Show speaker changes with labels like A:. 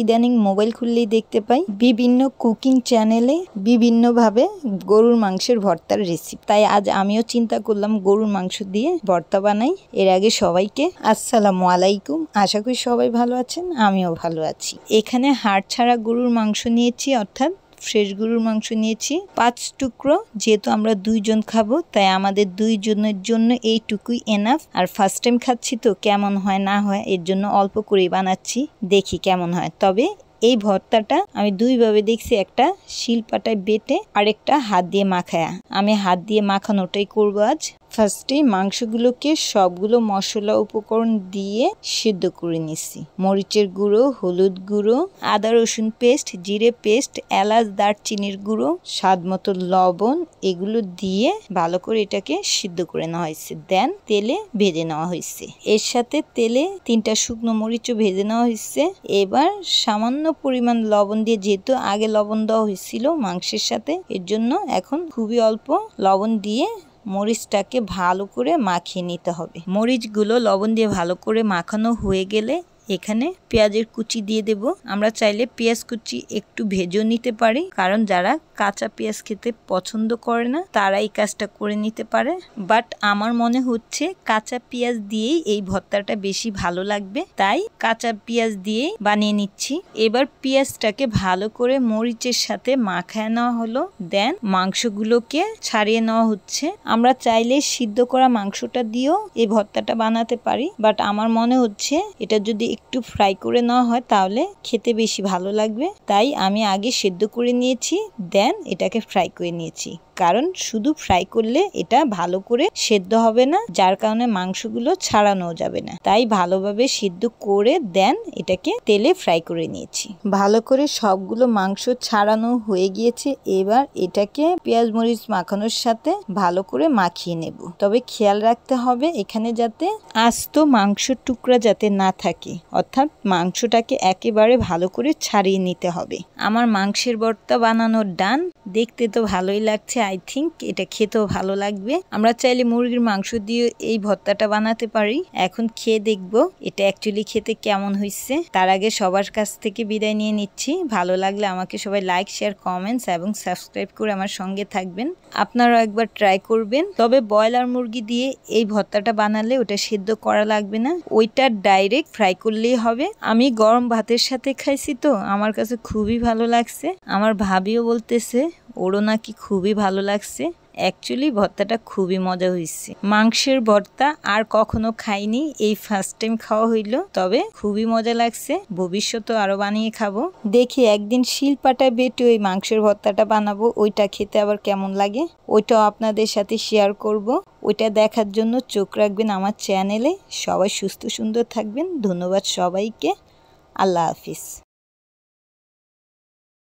A: ইদানিং মোবাইল খুললেই দেখতে পাই বিভিন্ন কুকিং চ্যানেলে বিভিন্নভাবে গরুর মাংসের ভর্তার রেসিপি। তাই আজ আমিও চিন্তা করলাম গরুর মাংস দিয়ে ভর্তা বানাই। এর আগে সবাইকে আসসালামু আলাইকুম। আশা করি সবাই ভালো আছেন, আমিও ভালো আছি। এখানে হাড় ছাড়া গরুর মাংস নিয়েছি, অর্থাৎ ফ্রেশ গরুর মাংস নিয়েছি 5 টুকরো। যেহেতু আমরা 2 জন খাবো তাই আমাদের 2 জনের জন্য এইটুকুই এনাফ। আর ফার্স্ট টাইম খাচ্ছি তো কেমন হয় না হয় এর জন্য অল্প করেই বানাচ্ছি, দেখি কেমন হয়। তবে এই ভর্তাটা আমি 2 ভাবে দেখছি, একটা শিলপাটায় বেটে আরেকটা হাত দিয়ে মাখায়া। আমি হাত দিয়ে মাখানোটাই করবো আজ। ফার্স্টে মাংসগুলোকে সবগুলো মশলা উপকরণ দিয়ে সিদ্ধ করে নিচ্ছি। মরিচের গুঁড়ো, হলুদ গুঁড়ো, আদা রসুন পেস্ট, জিরে পেস্ট, এলাচ দারচিনির গুঁড়ো, স্বাদ মতো লবণ, এগুলো দিয়ে ভালো করে এটাকে সিদ্ধ করে নেওয়া হয়েছে। দেন তেলে ভেজে নেওয়া হয়েছে। এর সাথে তেলে 3টা শুকনো মরিচও ভেজে নেওয়া হয়েছে। এবার সামান্য পরিমাণ লবণ দিয়ে, যেহেতু আগে লবণ দেওয়া হয়েছিল মাংসের সাথে, এর জন্য এখন খুবই অল্প লবণ দিয়ে মরিচটাকে ভালো করে মাখিয়ে নিতে হবে। মরিচগুলো লবণ দিয়ে ভালো করে মাখানো হয়ে গেলে এখানে পেঁয়াজের কুচি দিয়ে দেব। আমরা চাইলে পেঁয়াজ কুচি একটু ভেজেও নিতে পারি, কারণ যারা কাঁচা পেঁয়াজ খেতে পছন্দ করে না তারা এই কাজটা করে নিতে পারে। বাট আমার মনে হচ্ছে কাঁচা পেঁয়াজ দিয়েই এই ভর্তাটা বেশি ভালো লাগবে, তাই কাঁচা পেঁয়াজ দিয়েই বানিয়ে নিচ্ছি। এবার পেঁয়াজটাকে ভালো করে মরিচের সাথে মাখায় নেওয়া হলো। দেন মাংসগুলোকে ছাড়িয়ে নেওয়া হচ্ছে। আমরা চাইলে সিদ্ধ করা মাংসটা দিয়েও এই ভর্তাটা বানাতে পারি, বাট আমার মনে হচ্ছে এটা যদি একটু ফ্রাই করে নেওয়া হয় তাহলে খেতে বেশি ভালো লাগবে। তাই আমি আগে সেদ্ধ করে নিয়েছি, দেন এটাকে ফ্রাই করে নিয়েছি। কারণ শুধু ফ্রাই করলে এটা ভালো করে সেদ্ধ হবে না, যার কারণে মাংসগুলো ছাড়ানো যাবে না। তাই ভালোভাবে সিদ্ধ করে দেন এটাকে তেলে ফ্রাই করে নিয়েছি। ভালো করে সবগুলো মাংস ছাড়ানো হয়ে গিয়েছে। এবার এটাকে পেঁয়াজ মরিচ মাখানোর সাথে ভালো করে মাখিয়ে নেব। তবে খেয়াল রাখতে হবে এখানে যাতে আস্ত মাংসের টুকরা যাতে না থাকে, অর্থাৎ মাংসটাকে একেবারে ভালো করে ছাড়িয়ে নিতে হবে। আমার মাংসের ভর্তা বানানোর ডান। দেখতে তো ভালোই লাগছে, আই থিঙ্ক এটা খেতেও ভালো লাগবে। আমরা চাইলে মুরগির মাংস দিয়ে এই ভর্তাটা বানাতে পারি। এখন খেয়ে দেখব এটা অ্যাকচুয়ালি খেতে কেমন হয়েছে। তার আগে সবার কাছ থেকে বিদায় নিয়ে নিচ্ছি। ভালো লাগলে আমাকে সবাই লাইক, শেয়ার, কমেন্টস এবং সাবস্ক্রাইব করে আমার সঙ্গে থাকবেন। আপনারাও একবার ট্রাই করবেন। তবে ব্রয়লার মুরগি দিয়ে এই ভর্তাটা বানালে ওটা সিদ্ধ করা লাগবে না, ওইটা ডাইরেক্ট ফ্রাই করলেই হবে। আমি গরম ভাতের সাথে খাইছি তো আমার কাছে খুবই ভালো লাগছে। আমার ভাবিও বলতেছে ওরও নাকি খুবই ভালো লাগছে। অ্যাকচুয়ালি ভর্তাটা খুবই মজা হয়েছে। মাংসের ভর্তা আর কখনো খাইনি, এই ফার্স্ট টাইম খাওয়া হইলো। তবে খুবই মজা লাগছে, ভবিষ্যতে আরো বানিয়ে খাবো। দেখি একদিন শিলপাটায় বেটে ওই মাংসের ভর্তাটা বানাবো, ওইটা খেতে আবার কেমন লাগে ওইটাও আপনাদের সাথে শেয়ার করব। ওইটা দেখার জন্য চোখ রাখবেন আমার চ্যানেলে। সবাই সুস্থ সুন্দর থাকবেন। ধন্যবাদ সবাইকে। আল্লাহ হাফিজ।